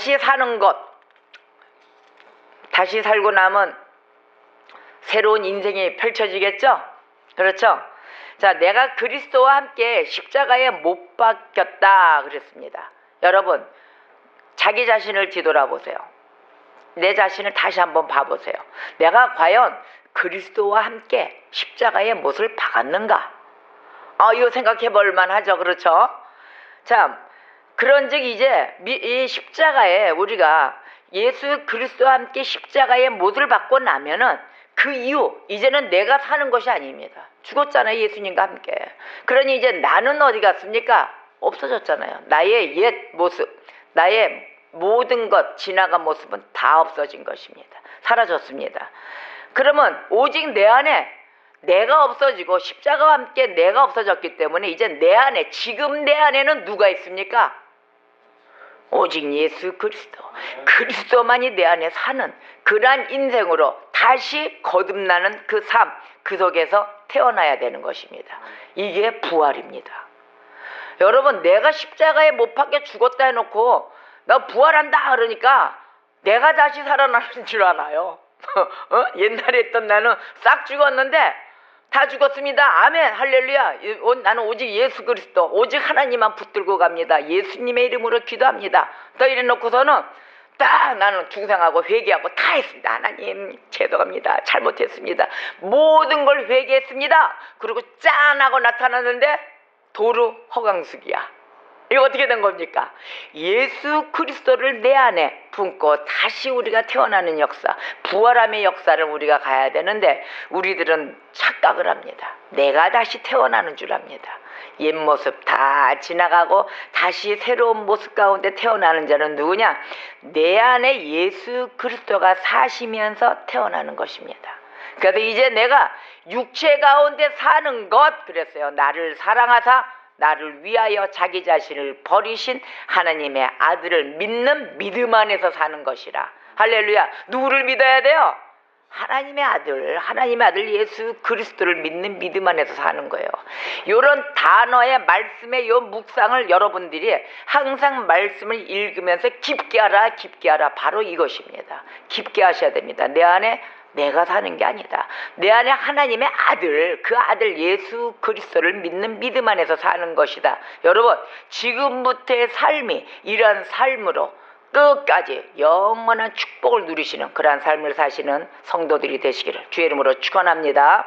다시 사는 것, 다시 살고 나면 새로운 인생이 펼쳐지겠죠? 그렇죠? 자, 내가 그리스도와 함께 십자가에 못 박혔다 그랬습니다. 여러분, 자기 자신을 뒤돌아보세요. 내 자신을 다시 한번 봐보세요. 내가 과연 그리스도와 함께 십자가에 못을 박았는가? 이거 생각해 볼 만하죠. 그렇죠? 자, 그런즉 이제 이 십자가에 우리가 예수 그리스도와 함께 십자가에 못을 박고 나면은 그 이후 이제는 내가 사는 것이 아닙니다. 죽었잖아요. 예수님과 함께. 그러니 이제 나는 어디 갔습니까? 없어졌잖아요. 나의 옛 모습, 나의 모든 것, 지나간 모습은 다 없어진 것입니다. 사라졌습니다. 그러면 오직 내 안에 내가 없어지고 십자가와 함께 내가 없어졌기 때문에 이제 내 안에, 지금 내 안에는 누가 있습니까? 오직 예수 그리스도, 그리스도만이 내 안에 사는 그러한 인생으로 다시 거듭나는 그 삶, 그 속에서 태어나야 되는 것입니다. 이게 부활입니다. 여러분, 내가 십자가에 못 박혀 죽었다 해놓고 나 부활한다 그러니까 내가 다시 살아나는 줄 알아요. 옛날에 했던 나는 싹 죽었는데 다 죽었습니다. 아멘, 할렐루야. 나는 오직 예수 그리스도, 오직 하나님만 붙들고 갑니다. 예수님의 이름으로 기도합니다. 또 이래놓고서는 딱 나는 중생하고 회개하고 다 했습니다. 하나님 죄송합니다. 잘못했습니다. 모든 걸 회개했습니다. 그리고 짠하고 나타났는데 도루 허강숙이야. 이거 어떻게 된 겁니까? 예수 그리스도를 내 안에 품고 다시 우리가 태어나는 역사, 부활함의 역사를 우리가 가야 되는데 우리들은 착각을 합니다. 내가 다시 태어나는 줄 압니다. 옛 모습 다 지나가고 다시 새로운 모습 가운데 태어나는 자는 누구냐? 내 안에 예수 그리스도가 사시면서 태어나는 것입니다. 그래서 이제 내가 육체 가운데 사는 것, 그랬어요. 나를 사랑하사 나를 위하여 자기 자신을 버리신 하나님의 아들을 믿는 믿음 안에서 사는 것이라. 할렐루야. 누구를 믿어야 돼요? 하나님의 아들 예수 그리스도를 믿는 믿음 안에서 사는 거예요. 이런 단어의 말씀의 요 묵상을 여러분들이 항상 말씀을 읽으면서 깊게 알아 바로 이것입니다. 깊게 하셔야 됩니다. 내 안에 내가 사는 게 아니다. 내 안에 하나님의 아들, 그 아들 예수 그리스도를 믿는 믿음 안에서 사는 것이다. 여러분, 지금부터의 삶이 이러한 삶으로 끝까지 영원한 축복을 누리시는 그러한 삶을 사시는 성도들이 되시기를 주의 이름으로 축원합니다.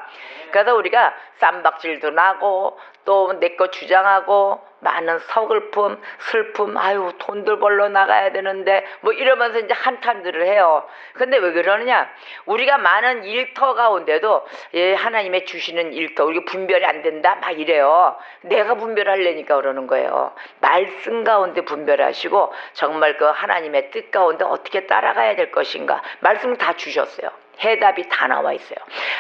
그래서 우리가 쌈박질도 나고 또 내 거 주장하고 많은 서글픔, 슬픔, 아유 돈들 벌러 나가야 되는데 뭐 이러면서 이제 한탄들을 해요. 근데 왜 그러느냐? 우리가 많은 일터 가운데도 하나님의 주시는 일터, 우리가 분별이 안 된다 막 이래요. 내가 분별하려니까 그러는 거예요. 말씀 가운데 분별하시고 정말 그 하나님의 뜻 가운데 어떻게 따라가야 될 것인가, 말씀 다 주셨어요. 해답이 다 나와 있어요.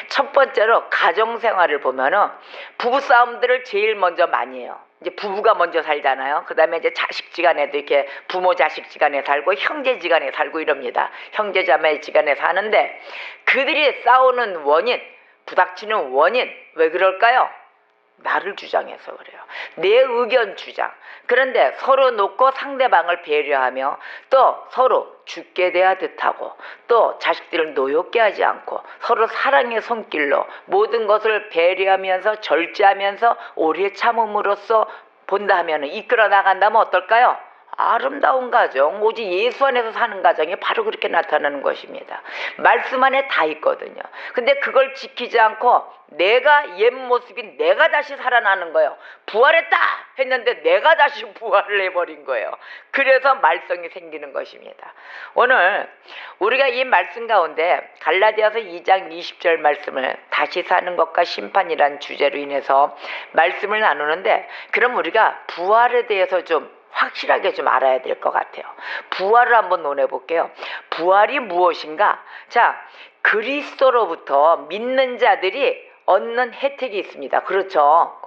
첫 번째로 가정생활을 보면은 부부싸움들을 제일 먼저 많이 해요. 이제 부부가 먼저 살잖아요. 그 다음에 이제 자식지간에도 이렇게 부모 자식지간에 살고 형제지간에 살고 이럽니다. 형제자매지간에 사는데 그들이 싸우는 원인, 부닥치는 원인, 왜 그럴까요? 나를 주장해서 그래요. 내 의견 주장. 그런데 서로 놓고 상대방을 배려하며 또 서로 죽게 대하 듯하고 또 자식들을 노엽게 하지 않고 서로 사랑의 손길로 모든 것을 배려하면서 절제하면서 오래 참음으로써 본다 하면 이끌어 나간다면 어떨까요? 아름다운 가정, 오직 예수 안에서 사는 가정이 바로 그렇게 나타나는 것입니다. 말씀 안에 다 있거든요. 근데 그걸 지키지 않고 내가 옛 모습이 내가 다시 살아나는 거예요. 부활했다 했는데 내가 다시 부활을 해버린 거예요. 그래서 말썽이 생기는 것입니다. 오늘 우리가 이 말씀 가운데 갈라디아서 2장 20절 말씀을 다시 사는 것과 심판이란 주제로 인해서 말씀을 나누는데, 그럼 우리가 부활에 대해서 좀 확실하게 좀 알아야 될 것 같아요. 부활을 한번 논해볼게요. 부활이 무엇인가? 자, 그리스도로부터 믿는 자들이 얻는 혜택이 있습니다. 그렇죠?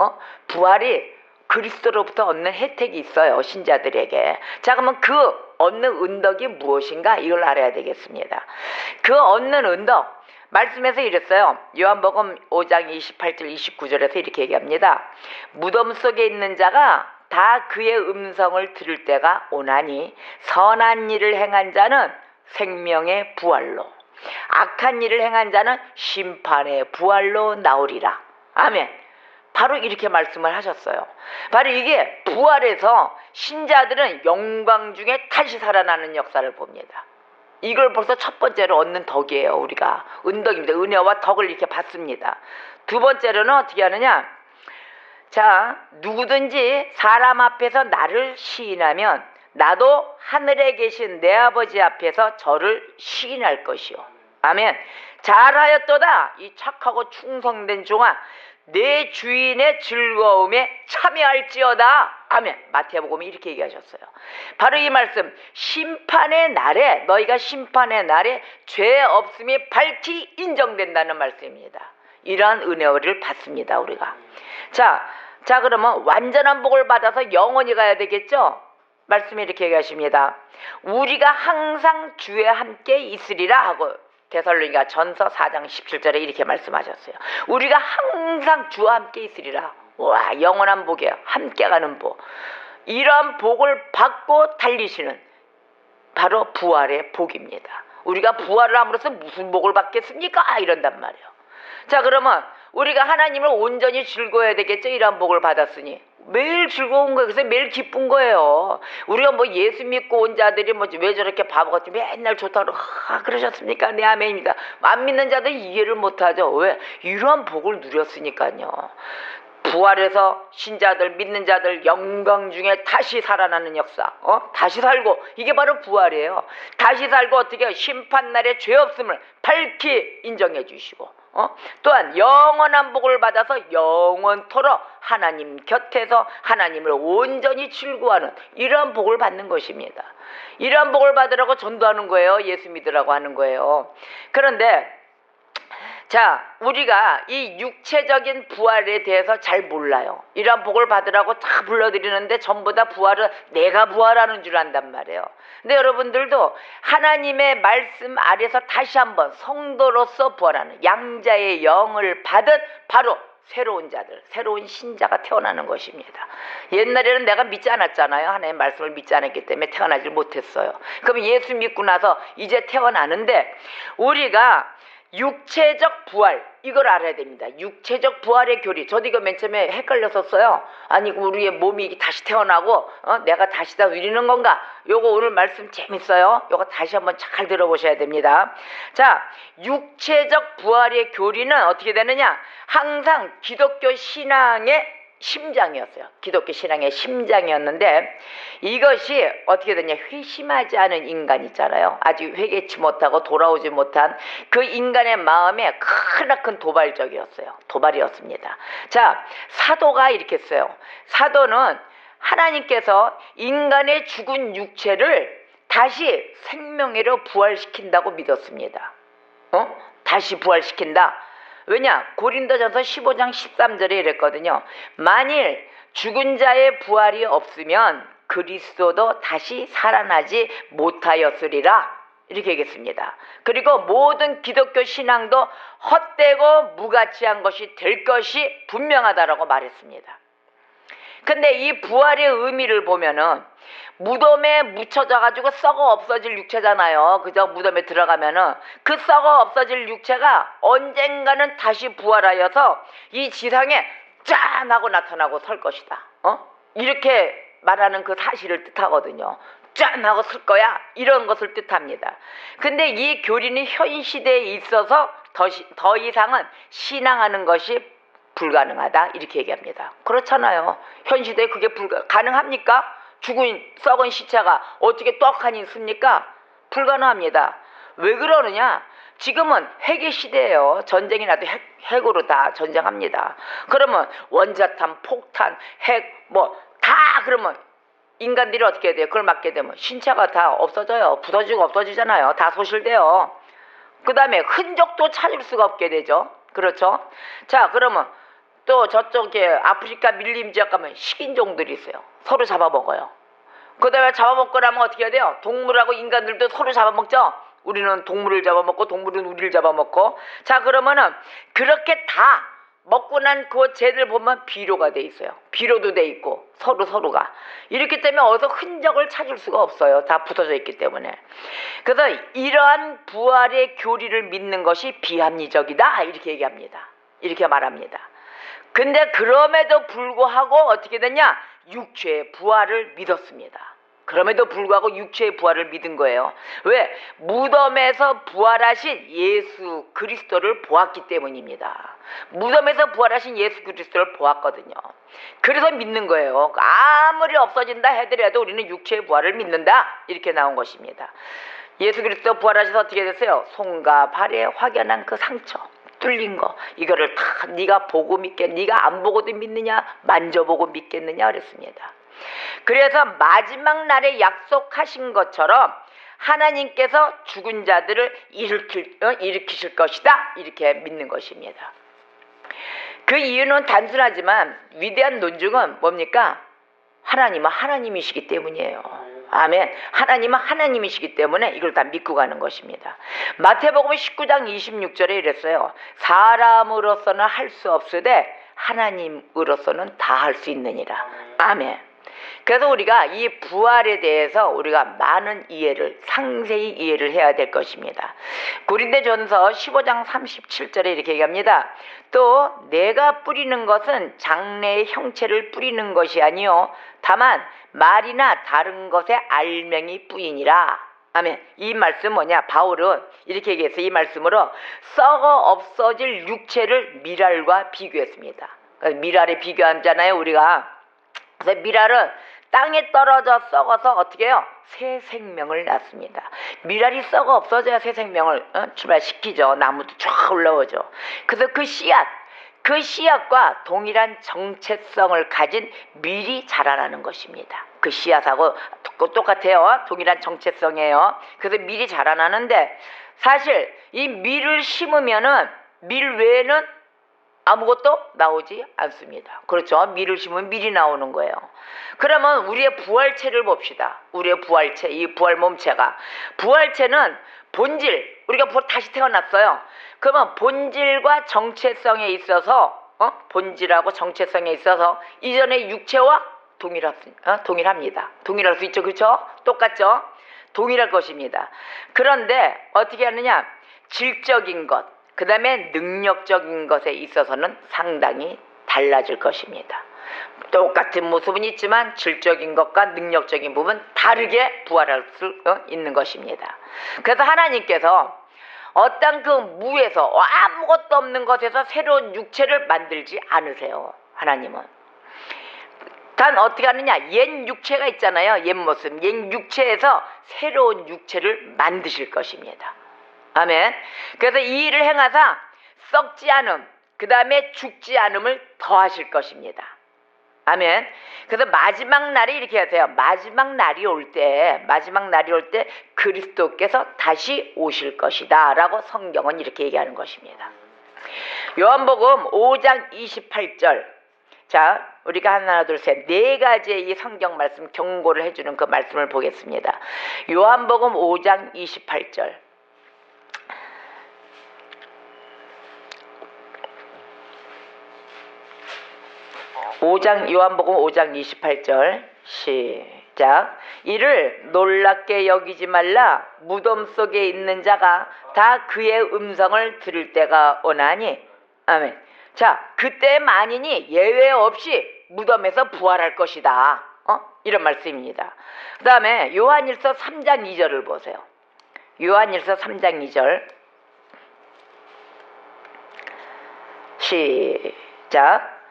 부활이 그리스도로부터 얻는 혜택이 있어요. 신자들에게. 자, 그러면 그 얻는 은덕이 무엇인가 이걸 알아야 되겠습니다. 그 얻는 은덕 말씀에서 이랬어요. 요한복음 5장 28절 29절에서 이렇게 얘기합니다. 무덤 속에 있는 자가 다 그의 음성을 들을 때가 오나니 선한 일을 행한 자는 생명의 부활로 악한 일을 행한 자는 심판의 부활로 나오리라. 아멘. 바로 이렇게 말씀을 하셨어요. 바로 이게 부활에서 신자들은 영광 중에 다시 살아나는 역사를 봅니다. 이걸 벌써 첫 번째로 얻는 덕이에요. 우리가 은덕입니다. 은혜와 덕을 이렇게 받습니다. 두 번째로는 어떻게 하느냐, 자, 누구든지 사람 앞에서 나를 시인하면 나도 하늘에 계신 내 아버지 앞에서 저를 시인할 것이요. 아멘. 잘하였도다 이 착하고 충성된 종아, 내 주인의 즐거움에 참여할지어다. 아멘. 마태복음이 이렇게 얘기하셨어요. 바로 이 말씀, 심판의 날에, 너희가 심판의 날에 죄 없음이 밝히 인정된다는 말씀입니다. 이러한 은혜를 받습니다. 우리가 자 그러면 완전한 복을 받아서 영원히 가야 되겠죠. 말씀이 이렇게 얘기하십니다. 우리가 항상 주에 함께 있으리라 하고 데살로니가 전서 4장 17절에 이렇게 말씀하셨어요. 우리가 항상 주와 함께 있으리라. 와, 영원한 복이에요. 함께 가는 복. 이런 복을 받고 달리시는 바로 부활의 복입니다. 우리가 부활을 함으로써 무슨 복을 받겠습니까? 이런단 말이에요. 자, 그러면 우리가 하나님을 온전히 즐거워야 되겠죠. 이런 복을 받았으니 매일 즐거운 거예요. 그래서 매일 기쁜 거예요. 우리가 뭐 예수 믿고 온 자들이 뭐 왜 저렇게 바보같이 맨날 좋다고 그러셨습니까? 네, 아멘입니다. 안 믿는 자들이 이해를 못하죠. 왜? 이러한 복을 누렸으니까요. 부활해서 신자들, 믿는 자들 영광 중에 다시 살아나는 역사, 다시 살고, 이게 바로 부활이에요. 다시 살고 어떻게 해요? 심판날에 죄 없음을 밝히 인정해 주시고, 또한 영원한 복을 받아서 영원토록 하나님 곁에서 하나님을 온전히 즐거워하는 이러한 복을 받는 것입니다. 이러한 복을 받으라고 전도하는 거예요. 예수 믿으라고 하는 거예요. 그런데 자, 우리가 이 육체적인 부활에 대해서 잘 몰라요. 이러한 복을 받으라고 다 불러드리는데 전부 다 부활은 내가 부활하는 줄 안단 말이에요. 근데 여러분들도 하나님의 말씀 아래서 다시 한번 성도로서 부활하는 양자의 영을 받은 바로 새로운 자들, 새로운 신자가 태어나는 것입니다. 옛날에는 내가 믿지 않았잖아요. 하나님의 말씀을 믿지 않았기 때문에 태어나질 못했어요. 그럼 예수 믿고 나서 이제 태어나는데 우리가 육체적 부활, 이걸 알아야 됩니다. 육체적 부활의 교리. 저도 이거 맨 처음에 헷갈렸었어요. 아니, 우리의 몸이 다시 태어나고 내가 다시 다 누리는 건가? 요거 오늘 말씀 재밌어요. 요거 다시 한번 잘 들어보셔야 됩니다. 자, 육체적 부활의 교리는 어떻게 되느냐? 항상 기독교 신앙의 심장이었어요. 기독교 신앙의 심장이었는데 이것이 어떻게 되냐, 회심하지 않은 인간 있잖아요. 아직 회개치 못하고 돌아오지 못한 그 인간의 마음에 크나큰 도발적이었어요. 도발이었습니다. 자, 사도가 이렇게 써요. 사도는 하나님께서 인간의 죽은 육체를 다시 생명으로 부활시킨다고 믿었습니다. 다시 부활시킨다. 왜냐? 고린도전서 15장 13절에 이랬거든요. 만일 죽은 자의 부활이 없으면 그리스도도 다시 살아나지 못하였으리라. 이렇게 얘기했습니다. 그리고 모든 기독교 신앙도 헛되고 무가치한 것이 될 것이 분명하다라고 말했습니다. 근데 이 부활의 의미를 보면은 무덤에 묻혀져 가지고 썩어 없어질 육체잖아요. 그죠? 무덤에 들어가면은 그 썩어 없어질 육체가 언젠가는 다시 부활하여서 이 지상에 짠 하고 나타나고 설 것이다. 이렇게 말하는 그 사실을 뜻하거든요. 짠 하고 설 거야. 이런 것을 뜻합니다. 근데 이 교리는 현 시대에 있어서 더 이상은 신앙하는 것이 불가능하다. 이렇게 얘기합니다. 그렇잖아요. 현 시대에 그게 가능합니까? 죽은 썩은 시체가 어떻게 떡하니 있습니까? 불가능합니다. 왜 그러느냐? 지금은 핵의 시대예요. 전쟁이 나도 핵으로 다 전쟁합니다. 그러면 원자탄, 폭탄, 핵 다 그러면 인간들이 어떻게 해야 돼요? 그걸 맞게 되면 신체가 다 없어져요. 부서지고 없어지잖아요. 다 소실돼요. 그 다음에 흔적도 찾을 수가 없게 되죠. 그렇죠? 자, 그러면 또 저쪽에 아프리카 밀림 지역 가면 식인종들이 있어요. 서로 잡아먹어요. 그 다음에 잡아먹고 나면 어떻게 해야 돼요? 동물하고 인간들도 서로 잡아먹죠? 우리는 동물을 잡아먹고 동물은 우리를 잡아먹고. 자, 그러면은 그렇게 다 먹고 난 그 쟤들 보면 비료가 돼 있어요. 비료도 돼 있고 서로가 이렇기 때문에 어디서 흔적을 찾을 수가 없어요. 다 붙어져 있기 때문에. 그래서 이러한 부활의 교리를 믿는 것이 비합리적이다 이렇게 얘기합니다. 이렇게 말합니다. 근데 그럼에도 불구하고 어떻게 됐냐? 육체의 부활을 믿었습니다. 그럼에도 불구하고 육체의 부활을 믿은 거예요. 왜? 무덤에서 부활하신 예수 그리스도를 보았기 때문입니다. 무덤에서 부활하신 예수 그리스도를 보았거든요. 그래서 믿는 거예요. 아무리 없어진다 해더라도 우리는 육체의 부활을 믿는다 이렇게 나온 것입니다. 예수 그리스도 부활하셔서 어떻게 됐어요? 손과 발에 확연한 그 상처 뚫린 거, 이거를 다 네가 보고 네가 안 보고도 믿느냐, 만져보고 믿겠느냐 그랬습니다. 그래서 마지막 날에 약속하신 것처럼 하나님께서 죽은 자들을 일으키실 것이다 이렇게 믿는 것입니다. 그 이유는 단순하지만 위대한 논증은 뭡니까? 하나님은 하나님이시기 때문이에요. 아멘. 하나님은 하나님이시기 때문에 이걸 다 믿고 가는 것입니다. 마태복음 19장 26절에 이랬어요. 사람으로서는 할 수 없으되 하나님으로서는 다 할 수 있느니라. 아멘. 그래서 우리가 이 부활에 대해서 우리가 많은 이해를, 상세히 이해를 해야 될 것입니다. 고린도전서 15장 37절에 이렇게 얘기합니다. 또 내가 뿌리는 것은 장래의 형체를 뿌리는 것이 아니요 다만 말이나 다른 것의 알맹이 뿌이니라. 아멘. 이 말씀 뭐냐? 바울은 이렇게 얘기했어요. 이 말씀으로 썩어 없어질 육체를 미랄과 비교했습니다. 미랄에 비교하잖아요 우리가. 그래서 미랄은 땅에 떨어져 썩어서 어떻게 해요? 새 생명을 낳습니다. 미랄이 썩어 없어져야 새 생명을 출발시키죠. 나무도 쫙 올라오죠. 그래서 그 씨앗과 동일한 정체성을 가진 밀이 자라나는 것입니다. 그 씨앗하고 똑같아요. 동일한 정체성이에요. 그래서 밀이 자라나는데 사실 이 밀을 심으면은 밀 외에는 아무것도 나오지 않습니다. 그렇죠? 밀을 심으면 밀이 나오는 거예요. 그러면 우리의 부활체를 봅시다. 우리의 부활체, 이 부활 몸체가. 부활체는 본질, 우리가 다시 태어났어요. 그러면 본질과 정체성에 있어서, 본질하고 정체성에 있어서 이전의 육체와 동일합니다. 동일할 수 있죠. 그렇죠? 똑같죠? 동일할 것입니다. 그런데 어떻게 하느냐? 질적인 것, 그 다음에 능력적인 것에 있어서는 상당히 달라질 것입니다. 똑같은 모습은 있지만 질적인 것과 능력적인 부분 다르게 부활할 수 있는 것입니다. 그래서 하나님께서 어떤 그 무에서 아무것도 없는 것에서 새로운 육체를 만들지 않으세요. 하나님은 단 어떻게 하느냐? 옛 육체가 있잖아요. 옛 모습, 옛 육체에서 새로운 육체를 만드실 것입니다. 아멘. 그래서 이 일을 행하사 썩지 않음, 그 다음에 죽지 않음을 더하실 것입니다. 아멘. 그래서 마지막 날에 이렇게 하세요. 마지막 날이 올 때 그리스도께서 다시 오실 것이다 라고 성경은 이렇게 얘기하는 것입니다. 요한복음 5장 28절. 자, 우리가 하나 둘 셋 네 가지의 이 성경 말씀 경고를 해주는 그 말씀을 보겠습니다. 요한복음 5장 28절. 요한복음 5장 28절 시작. 이를 놀랍게 여기지 말라. 무덤 속에 있는 자가 다 그의 음성을 들을 때가 오나니. 아멘. 자, 그때만이니 예외 없이 무덤에서 부활할 것이다. 이런 말씀입니다. 그 다음에 요한일서 3장 2절을 보세요. 요한일서 3장 2절 시작.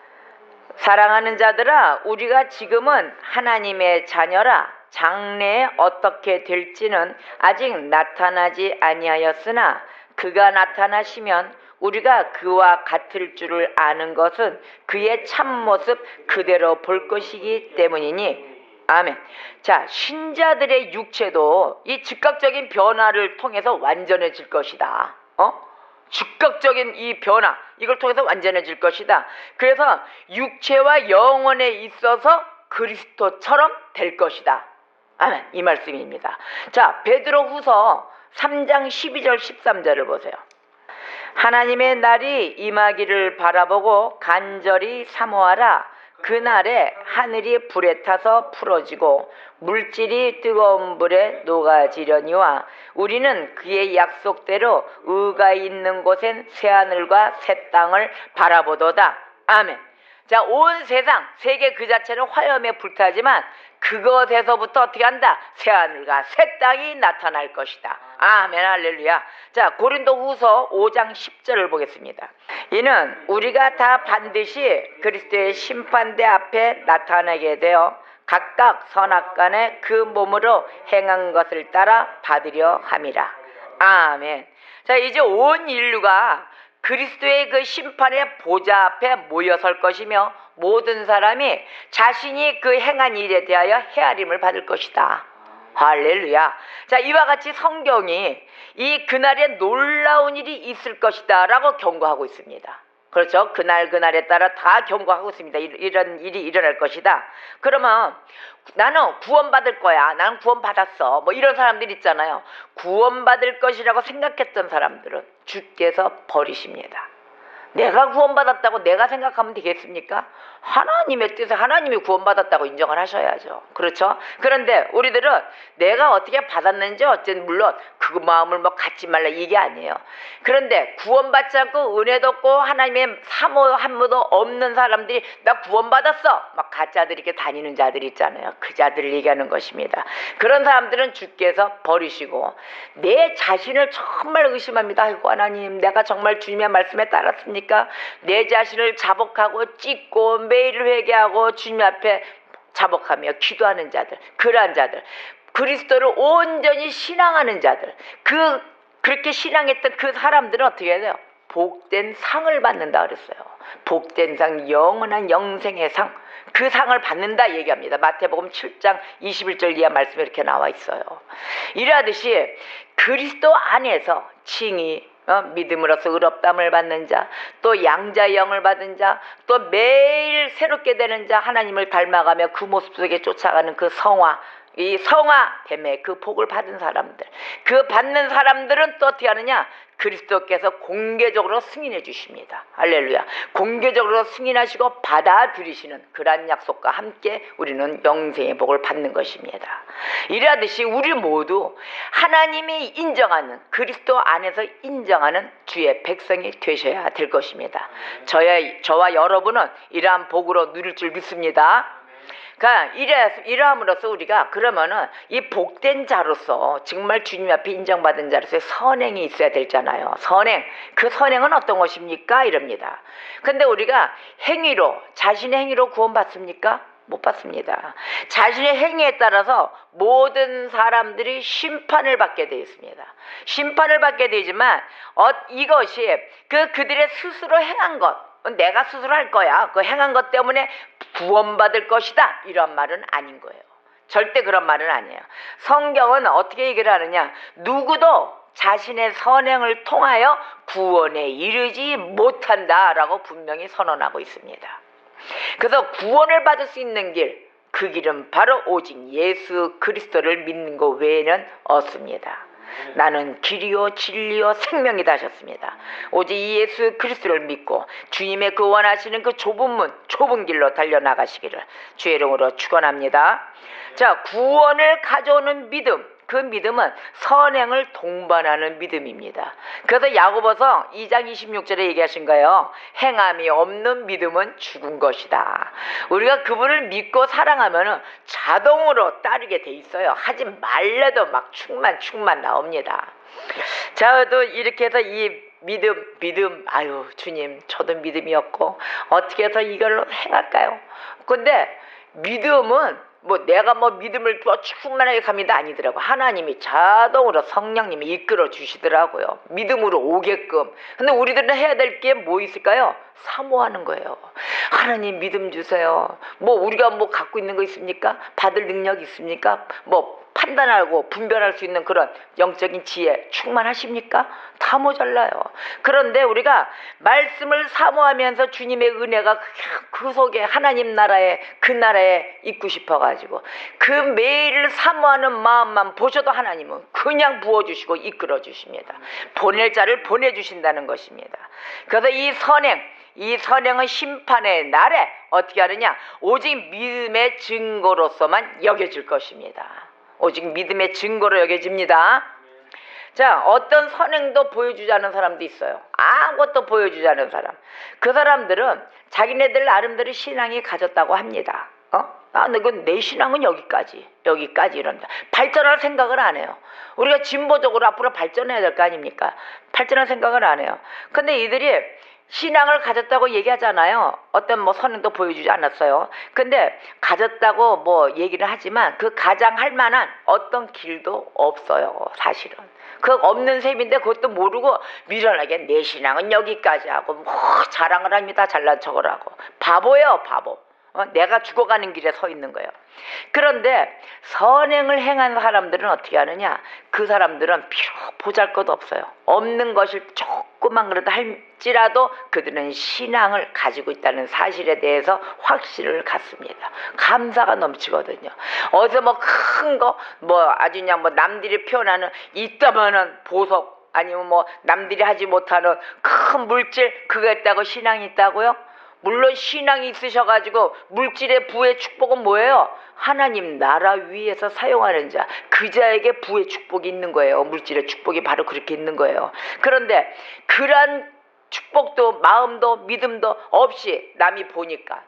사랑하는 자들아, 우리가 지금은 하나님의 자녀라. 장래에 어떻게 될지는 아직 나타나지 아니하였으나 그가 나타나시면 우리가 그와 같을 줄을 아는 것은 그의 참모습 그대로 볼 것이기 때문이니. 아멘. 자, 신자들의 육체도 이 즉각적인 변화를 통해서 완전해질 것이다. 즉각적인 이 변화, 이걸 통해서 완전해질 것이다. 그래서 육체와 영혼에 있어서 그리스도처럼 될 것이다. 아멘. 이 말씀입니다. 자, 베드로후서 3장 12절 13절을 보세요. 하나님의 날이 임하기를 바라보고 간절히 사모하라. 그날에 하늘이 불에 타서 풀어지고 물질이 뜨거운 불에 녹아지려니와 우리는 그의 약속대로 의가 있는 곳엔 새하늘과 새 땅을 바라보도다. 아멘. 자, 온 세상, 세계 그 자체는 화염에 불타지만 그것에서부터 어떻게 한다? 새하늘과 새 땅이 나타날 것이다. 아멘, 할렐루야. 자, 고린도후서 5장 10절을 보겠습니다. 이는 우리가 다 반드시 그리스도의 심판대 앞에 나타나게 되어 각각 선악간에 그 몸으로 행한 것을 따라 받으려 함이라. 아멘. 자, 이제 온 인류가 그리스도의 그 심판의 보좌 앞에 모여설 것이며 모든 사람이 자신이 그 행한 일에 대하여 헤아림을 받을 것이다. 할렐루야. 자, 이와 같이 성경이 이 그날에 놀라운 일이 있을 것이다 라고 경고하고 있습니다. 그렇죠. 그날에 따라 다 경고하고 있습니다. 이런 일이 일어날 것이다. 그러면 나는 구원받을 거야. 나는 구원받았어. 뭐 이런 사람들 있잖아요. 구원받을 것이라고 생각했던 사람들은 주께서 버리십니다. 내가 구원받았다고 내가 생각하면 되겠습니까? 하나님의 뜻에 하나님이 구원받았다고 인정을 하셔야죠. 그렇죠? 그런데 우리들은 내가 어떻게 받았는지 어쨌든 물론 그 마음을 뭐 갖지 말라 이게 아니에요. 그런데 구원받지 않고 은혜도 없고 하나님의 사모 한무도 없는 사람들이 나 구원받았어 막 가짜들 이렇게 다니는 자들 있잖아요. 그 자들을 얘기하는 것입니다. 그런 사람들은 주께서 버리시고 내 자신을 정말 의심합니다. 아이고 하나님 내가 정말 주님의 말씀에 따랐습니까? 내 자신을 자복하고 찢고 매일 회개하고 주님 앞에 자복하며 기도하는 자들, 그러한 자들, 그리스도를 온전히 신앙하는 자들, 그렇게 신앙했던 그 사람들은 어떻게 해야 돼요? 복된 상을 받는다 그랬어요. 복된 상, 영원한 영생의 상, 그 상을 받는다 얘기합니다. 마태복음 7장 21절 이하 말씀에 이렇게 나와 있어요. 이러하듯이 그리스도 안에서 칭의, 믿음으로써 의롭다함을 받는 자, 또 양자의 영을 받은 자, 또 매일 새롭게 되는 자, 하나님을 닮아가며 그 모습 속에 쫓아가는 그 성화, 이 성화됨의 그 복을 받은 사람들, 그 받는 사람들은 또 어떻게 하느냐? 그리스도께서 공개적으로 승인해 주십니다. 할렐루야. 공개적으로 승인하시고 받아들이시는 그러한 약속과 함께 우리는 영생의 복을 받는 것입니다. 이러하듯이 우리 모두 하나님이 인정하는, 그리스도 안에서 인정하는 주의 백성이 되셔야 될 것입니다. 저와 여러분은 이러한 복으로 누릴 줄 믿습니다. 그러니까 이러함으로써 우리가 그러면은 이 복된 자로서 정말 주님 앞에 인정받은 자로서의 선행이 있어야 되잖아요. 선행. 그 선행은 어떤 것입니까? 이럽니다. 근데 우리가 행위로, 자신의 행위로 구원받습니까? 못 받습니다. 자신의 행위에 따라서 모든 사람들이 심판을 받게 되어 있습니다. 심판을 받게 되지만 이것이 그들의 스스로 행한 것, 내가 스스로 할 거야. 그 행한 것 때문에 구원받을 것이다. 이런 말은 아닌 거예요. 절대 그런 말은 아니에요. 성경은 어떻게 얘기를 하느냐? 누구도 자신의 선행을 통하여 구원에 이르지 못한다라고 분명히 선언하고 있습니다. 그래서 구원을 받을 수 있는 길, 그 길은 바로 오직 예수 그리스도를 믿는 것 외에는 없습니다. 나는 길이요 진리요 생명이다 하셨습니다. 오직 예수 그리스도를 믿고 주님의 그 원하시는 그 좁은 길로 달려나가시기를 주의 이름으로 축원합니다. 자, 구원을 가져오는 믿음, 그 믿음은 선행을 동반하는 믿음입니다. 그래서 야고보서 2장 26절에 얘기하신 거예요. 행함이 없는 믿음은 죽은 것이다. 우리가 그분을 믿고 사랑하면 자동으로 따르게 돼 있어요. 하지 말래도 막 충만 나옵니다. 자, 또 이렇게 해서 이 믿음, 아유 주님 저도 믿음이 없고 어떻게 해서 이걸로 행할까요? 근데 믿음은 내가 믿음을 충만하게 갑니다 아니더라고. 하나님이 자동으로 성령님이 이끌어 주시더라고요. 믿음으로 오게끔. 근데 우리들은 해야 될 게 뭐 있을까요? 사모하는 거예요. 하나님 믿음 주세요. 우리가 갖고 있는 거 있습니까? 받을 능력 있습니까? 판단하고 분별할 수 있는 그런 영적인 지혜 충만하십니까? 다 모자라요. 그런데 우리가 말씀을 사모하면서 주님의 은혜가 그 속에 하나님 나라에 그 나라에 있고 싶어가지고 그 매일을 사모하는 마음만 보셔도 하나님은 그냥 부어주시고 이끌어주십니다. 보낼 자를 보내주신다는 것입니다. 그래서 이 선행은 심판의 날에 어떻게 하느냐? 오직 믿음의 증거로서만 여겨질 것입니다. 오직 믿음의 증거로 여겨집니다. 자, 어떤 선행도 보여주지 않은 사람도 있어요. 아무것도 보여주지 않은 사람. 그 사람들은 자기네들 나름대로 신앙이 가졌다고 합니다. 내 신앙은 여기까지 이런다. 발전할 생각을 안 해요. 우리가 진보적으로 앞으로 발전해야 될 거 아닙니까? 발전할 생각을 안 해요. 근데 이들이 신앙을 가졌다고 얘기하잖아요. 어떤 선행도 보여주지 않았어요. 근데 가졌다고 얘기를 하지만 그 가장 할 만한 어떤 길도 없어요. 사실은. 그 없는 셈인데 그것도 모르고 미련하게 내 신앙은 여기까지 하고 자랑을 합니다. 잘난 척을 하고. 바보예요, 바보. 내가 죽어가는 길에 서 있는 거예요. 그런데 선행을 행한 사람들은 어떻게 하느냐? 그 사람들은 비록 보잘것 없어요. 없는 것을 조금만 그래도 할지라도 그들은 신앙을 가지고 있다는 사실에 대해서 확신을 갖습니다. 감사가 넘치거든요. 어디서 큰 거 아주 그냥 남들이 표현하는 이따만한 보석 아니면 남들이 하지 못하는 큰 물질 그거 있다고 신앙이 있다고요? 물론 신앙이 있으셔가지고 물질의 부의 축복은 뭐예요? 하나님 나라 위에서 사용하는 자, 그 자에게 부의 축복이 있는 거예요. 물질의 축복이 바로 그렇게 있는 거예요. 그런데 그러한 축복도 마음도 믿음도 없이 남이 보니까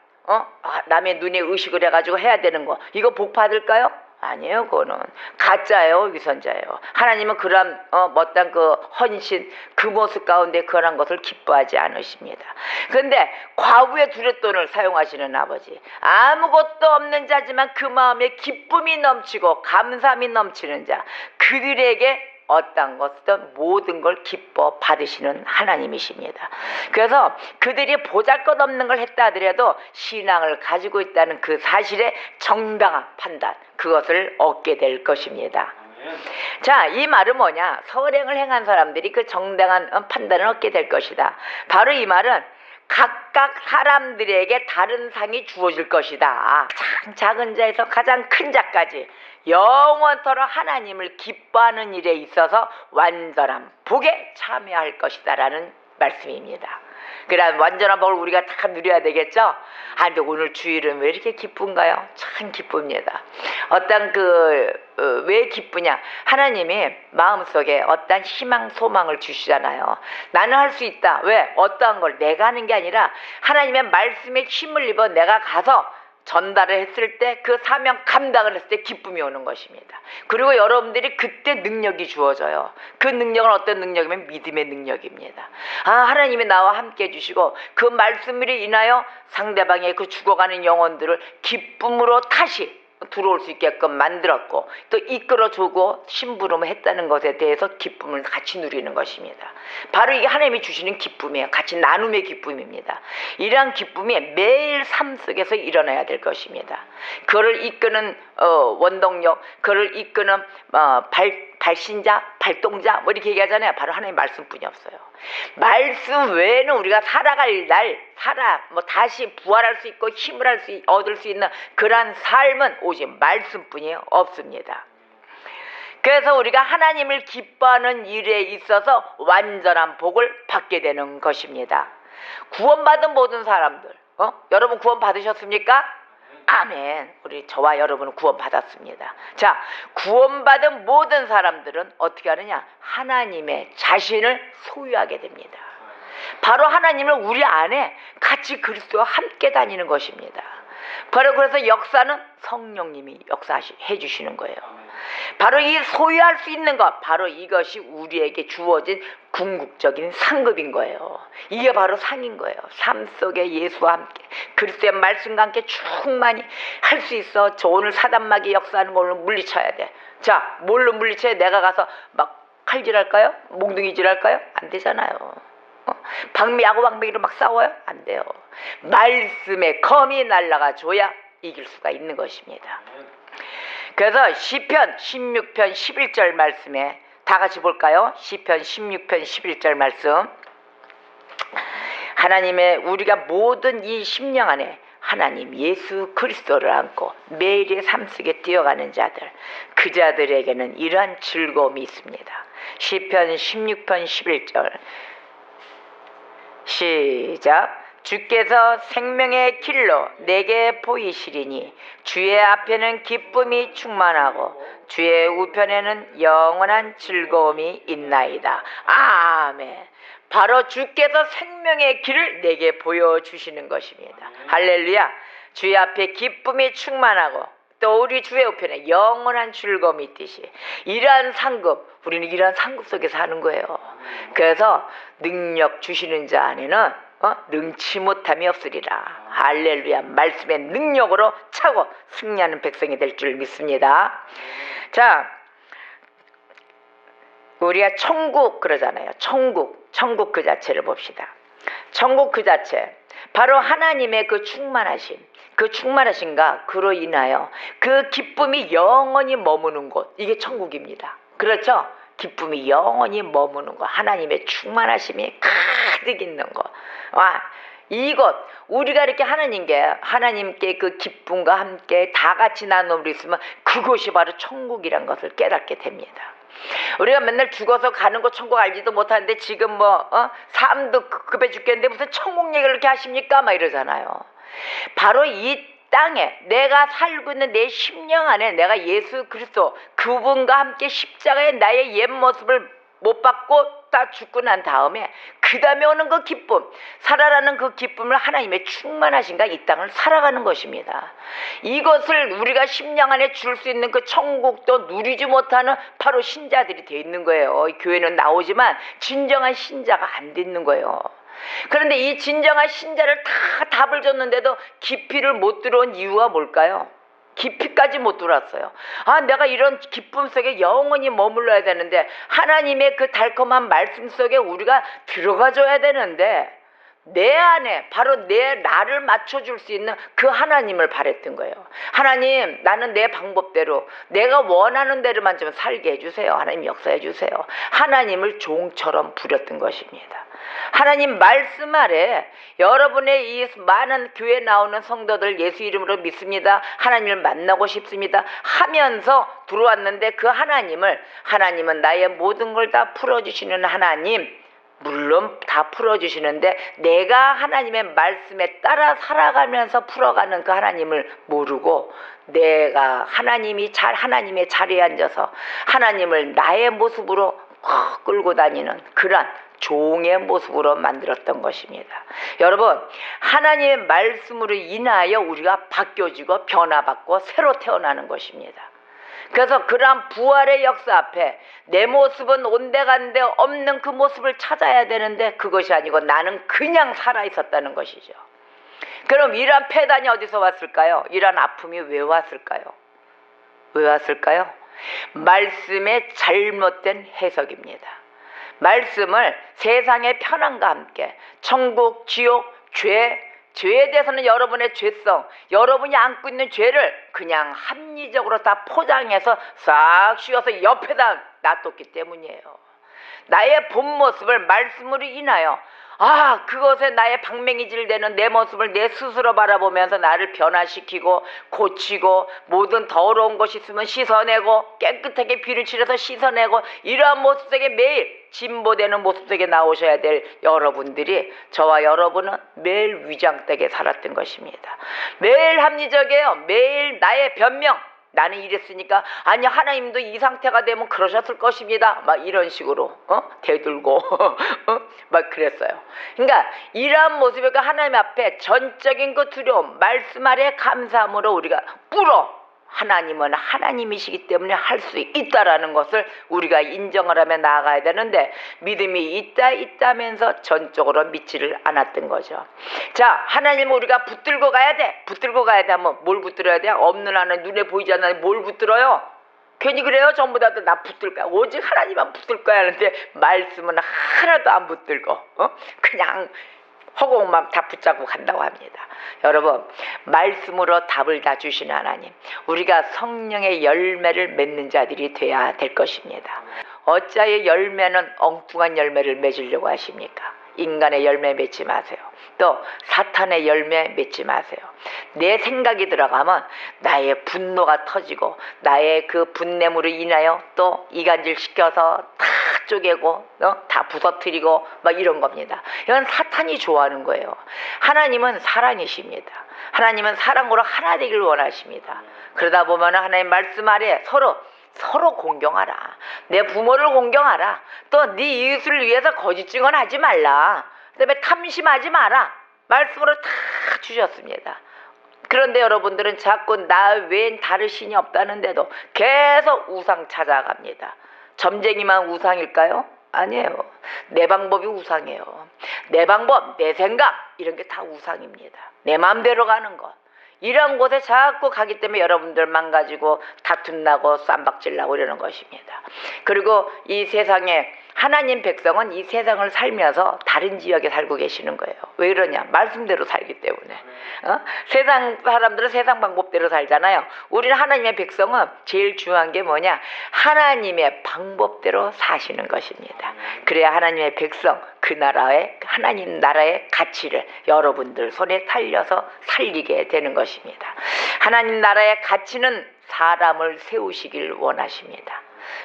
남의 눈에 의식을 해가지고 해야 되는 거, 이거 복 받을까요? 아니에요. 그거는 가짜예요. 위선자예요. 하나님은 그런 못한 그 헌신 그 모습 가운데 그런 것을 기뻐하지 않으십니다. 그런데 과부의 두랫돈을 사용하시는 아버지, 아무것도 없는 자지만 그 마음에 기쁨이 넘치고 감사함이 넘치는 자, 그들에게 어떤 것든 모든 걸 기뻐 받으시는 하나님이십니다. 그래서 그들이 보잘것없는 걸 했다 하더라도 신앙을 가지고 있다는 그 사실의 정당한 판단, 그것을 얻게 될 것입니다. 자, 이 말은 뭐냐? 선행을 행한 사람들이 그 정당한 판단을 얻게 될 것이다. 바로 이 말은 각각 사람들에게 다른 상이 주어질 것이다. 가장 작은 자에서 가장 큰 자까지 영원토록 하나님을 기뻐하는 일에 있어서 완전한 복에 참여할 것이다 라는 말씀입니다. 그럼 완전한 복을 우리가 다 누려야 되겠죠? 근데 오늘 주일은 왜 이렇게 기쁜가요? 참 기쁩니다. 왜 기쁘냐? 하나님이 마음속에 어떤 희망, 소망을 주시잖아요. 나는 할 수 있다. 왜? 어떠한 걸 내가 하는 게 아니라 하나님의 말씀에 힘을 입어 내가 가서 전달을 했을 때 그 사명 감당을 했을 때 기쁨이 오는 것입니다. 그리고 여러분들이 그때 능력이 주어져요. 그 능력은 어떤 능력이면 믿음의 능력입니다. 하나님이 나와 함께 해주시고 그 말씀으로 인하여 상대방의 그 죽어가는 영혼들을 기쁨으로 다시 들어올 수 있게끔 만들었고 또 이끌어주고 심부름을 했다는 것에 대해서 기쁨을 같이 누리는 것입니다. 바로 이게 하나님이 주시는 기쁨이에요. 같이 나눔의 기쁨입니다. 이러한 기쁨이 매일 삶 속에서 일어나야 될 것입니다. 그를 이끄는 원동력, 그를 이끄는 발신자, 발동자 이렇게 얘기하잖아요. 바로 하나님의 말씀뿐이 없어요. 말씀 외에는 우리가 살아갈 날 다시 부활할 수 있고 힘을 얻을 수 있는 그러한 삶은 오직 말씀뿐이 없습니다. 그래서 우리가 하나님을 기뻐하는 일에 있어서 완전한 복을 받게 되는 것입니다. 구원받은 모든 사람들, 여러분 구원 받으셨습니까? 아멘. 우리 저와 여러분은 구원 받았습니다. 자, 구원받은 모든 사람들은 어떻게 하느냐? 하나님의 자신을 소유하게 됩니다. 바로 하나님을 우리 안에 같이 그리스도와 함께 다니는 것입니다. 바로 그래서 역사는 성령님이 역사해 주시는 거예요. 바로 이 소유할 수 있는 것, 바로 이것이 우리에게 주어진 궁극적인 상급인 거예요. 이게 바로 상인 거예요. 삶 속에 예수와 함께 그리스도의 말씀과 함께 충만히 할 수 있어. 저 오늘 사단마귀 역사하는 걸로 물리쳐야 돼. 자, 뭘로 물리쳐야? 내가 가서 막 칼질할까요? 몽둥이질할까요? 안 되잖아요. 야구 방망이로 막 싸워요? 안 돼요. 말씀의 검이 날아가 줘야 이길 수가 있는 것입니다. 그래서 시편 16편 11절 말씀에 다 같이 볼까요? 시편 16편 11절 말씀. 하나님의 우리가 모든 이 심령 안에 하나님 예수 그리스도를 안고 매일의 삶 속에 뛰어가는 자들, 그 자들에게는 이러한 즐거움이 있습니다. 시편 16편 11절 시작. 주께서 생명의 길로 내게 보이시리니 주의 앞에는 기쁨이 충만하고 주의 우편에는 영원한 즐거움이 있나이다. 아멘. 바로 주께서 생명의 길을 내게 보여주시는 것입니다. 할렐루야. 주의 앞에 기쁨이 충만하고 또 우리 주의 우편에 영원한 즐거움이 있듯이 이러한 상급, 우리는 이러한 상급 속에 사는 거예요. 그래서 능력 주시는 자 안에는 능치 못함이 없으리라. 할렐루야. 말씀의 능력으로 차고 승리하는 백성이 될 줄 믿습니다. 자, 우리가 천국 그러잖아요. 천국 그 자체를 봅시다. 천국 그 자체, 바로 하나님의 그 충만하심과 그로 인하여 그 기쁨이 영원히 머무는 곳, 이게 천국입니다. 그렇죠? 기쁨이 영원히 머무는 것, 하나님의 충만하심이 가득 있는 것. 이것, 우리가 이렇게 하나님께 그 기쁨과 함께 다 같이 나눔으로 있으면 그곳이 바로 천국이란 것을 깨닫게 됩니다. 우리가 맨날 죽어서 가는 거 천국 알지도 못하는데 지금 삶도 급해 죽겠는데 무슨 천국 얘기를 이렇게 하십니까? 막 이러잖아요. 바로 이 땅에 내가 살고 있는 내 심령 안에 내가 예수 그리스도 그분과 함께 십자가에 나의 옛 모습을 못 받고 다 죽고 난 다음에 그 다음에 오는 그 기쁨, 살아라는 그 기쁨을 하나님의 충만하신가 이 땅을 살아가는 것입니다. 이것을 우리가 심령 안에 줄 수 있는 그 천국도 누리지 못하는 바로 신자들이 되어 있는 거예요. 교회는 나오지만 진정한 신자가 안 되는 거예요. 그런데 이 진정한 신자를 다 답을 줬는데도 깊이를 못 들어온 이유가 뭘까요? 깊이까지 못 들어왔어요. 내가 이런 기쁨 속에 영원히 머물러야 되는데 하나님의 그 달콤한 말씀 속에 우리가 들어가줘야 되는데 내 안에 바로 나를 맞춰줄 수 있는 그 하나님을 바랬던 거예요. 하나님, 나는 내 방법대로 내가 원하는 대로만 좀 살게 해주세요. 하나님 역사해 주세요. 하나님을 종처럼 부렸던 것입니다. 하나님 말씀 아래 여러분의 이 많은 교회 나오는 성도들 예수 이름으로 믿습니다. 하나님을 만나고 싶습니다 하면서 들어왔는데 그 하나님은 나의 모든 걸 다 풀어주시는 하나님, 물론 다 풀어주시는데 내가 하나님의 말씀에 따라 살아가면서 풀어가는 그 하나님을 모르고 내가 하나님의 자리에 앉아서 하나님을 나의 모습으로 끌고 다니는 그런 종의 모습으로 만들었던 것입니다. 여러분, 하나님의 말씀으로 인하여 우리가 바뀌어지고 변화받고 새로 태어나는 것입니다. 그래서 그러한 부활의 역사 앞에 내 모습은 온데간데 없는 그 모습을 찾아야 되는데 그것이 아니고 나는 그냥 살아있었다는 것이죠. 그럼 이러한 폐단이 어디서 왔을까요? 이러한 아픔이 왜 왔을까요? 말씀의 잘못된 해석입니다. 말씀을 세상의 편안과 함께 천국, 지옥, 죄에 대해서는 여러분의 죄성, 여러분이 안고 있는 죄를 그냥 합리적으로 다 포장해서 싹 씌워서 옆에다 놔뒀기 때문이에요. 나의 본 모습을 말씀으로 인하여 그것에 나의 방맹이질 되는 내 모습을 내 스스로 바라보면서 나를 변화시키고 고치고 모든 더러운 것이 있으면 씻어내고 깨끗하게 비를 칠해서 씻어내고 이러한 모습 속에 매일 진보되는 모습 속에 나오셔야 될 여러분들이, 저와 여러분은 매일 위장되게 살았던 것입니다. 매일 합리적이에요. 매일 나의 변명, 나는 이랬으니까 아니 하나님도 이 상태가 되면 그러셨을 것입니다. 막 이런 식으로 대들고 막 그랬어요. 그러니까 이러한 모습과 하나님 앞에 전적인 그 두려움, 말씀 아래 감사함으로 우리가 하나님은 하나님이시기 때문에 할 수 있다라는 것을 우리가 인정을 하며 나아가야 되는데 믿음이 있다면서 전적으로 믿지를 않았던 거죠. 자, 하나님은 우리가 붙들고 가야 돼 하면 뭘 붙들어야 돼? 없는 하나님, 눈에 보이지 않는 뭘 붙들어요? 괜히 그래요. 전부 다 나 붙들 거야. 오직 하나님만 붙들 거야 하는데 말씀은 하나도 안 붙들고 그냥 허공만 다 붙잡고 간다고 합니다. 여러분, 말씀으로 답을 다 주시는 하나님, 우리가 성령의 열매를 맺는 자들이 돼야 될 것입니다. 어찌하여 열매는 엉뚱한 열매를 맺으려고 하십니까? 인간의 열매 맺지 마세요. 또 사탄의 열매 맺지 마세요. 내 생각이 들어가면 나의 분노가 터지고 나의 그 분냄으로 인하여 또 이간질 시켜서 다 쪼개고 다 부서뜨리고 막 이런 겁니다. 이건 사탄이 좋아하는 거예요. 하나님은 사랑이십니다. 하나님은 사랑으로 하나 되길 원하십니다. 그러다 보면 하나님 말씀 아래 서로 공경하라. 내 부모를 공경하라. 또 네 이웃을 위해서 거짓 증언하지 말라. 그다음에 탐심하지 마라. 말씀으로 다 주셨습니다. 그런데 여러분들은 자꾸 나 외엔 다른 신이 없다는데도 계속 우상 찾아갑니다. 점쟁이만 우상일까요? 아니에요. 내 방법이 우상이에요. 내 방법, 내 생각 이런 게 다 우상입니다. 내 마음대로 가는 것. 이런 곳에 자꾸 가기 때문에 여러분들 망가지고 다툼 나고 쌈박질 나고 이러는 것입니다. 그리고 이 세상에 하나님 백성은 이 세상을 살면서 다른 지역에 살고 계시는 거예요. 왜 그러냐? 말씀대로 살기 때문에. 세상 사람들은 세상 방법대로 살잖아요. 우리는 하나님의 백성은 제일 중요한 게 뭐냐? 하나님의 방법대로 사시는 것입니다. 그래야 하나님의 백성, 그 나라의 하나님 나라의 가치를 여러분들 손에 달려서 살리게 되는 것입니다. 하나님 나라의 가치는 사람을 세우시길 원하십니다.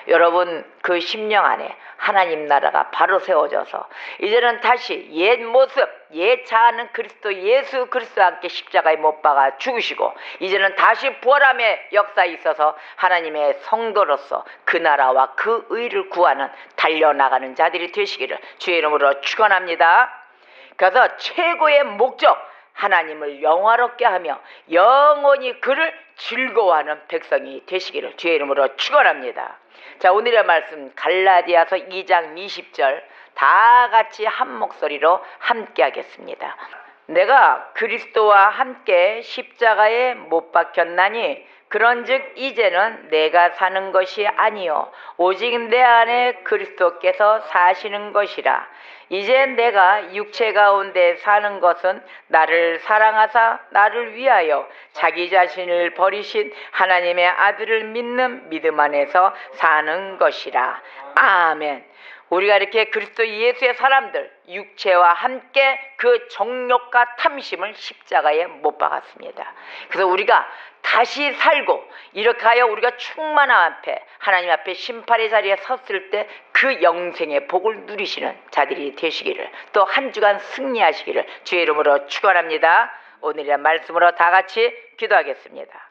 여러분 그 심령 안에 하나님 나라가 바로 세워져서 이제는 다시 옛 모습, 옛 자아는 그리스도 예수 그리스도와 함께 십자가에 못 박아 죽으시고 이제는 다시 부활함의 역사에 있어서 하나님의 성도로서 그 나라와 그 의를 구하는 달려나가는 자들이 되시기를 주의 이름으로 축원합니다. 그래서 최고의 목적, 하나님을 영화롭게 하며 영원히 그를 즐거워하는 백성이 되시기를 주의 이름으로 축원합니다. 자, 오늘의 말씀 갈라디아서 2장 20절 다 같이 한 목소리로 함께 하겠습니다. 내가 그리스도와 함께 십자가에 못 박혔나니 그런즉 이제는 내가 사는 것이 아니요 오직 내 안에 그리스도께서 사시는 것이라. 이제 내가 육체 가운데 사는 것은 나를 사랑하사 나를 위하여 자기 자신을 버리신 하나님의 아들을 믿는 믿음 안에서 사는 것이라. 아멘. 우리가 이렇게 그리스도 예수의 사람들 육체와 함께 그 정욕과 탐심을 십자가에 못 박았습니다. 그래서 우리가 다시 살고 이렇게 하여 우리가 충만함 앞에 하나님 앞에 심판의 자리에 섰을 때 그 영생의 복을 누리시는 자들이 되시기를, 또 한 주간 승리하시기를 주의 이름으로 축원합니다. 오늘의 말씀으로 다 같이 기도하겠습니다.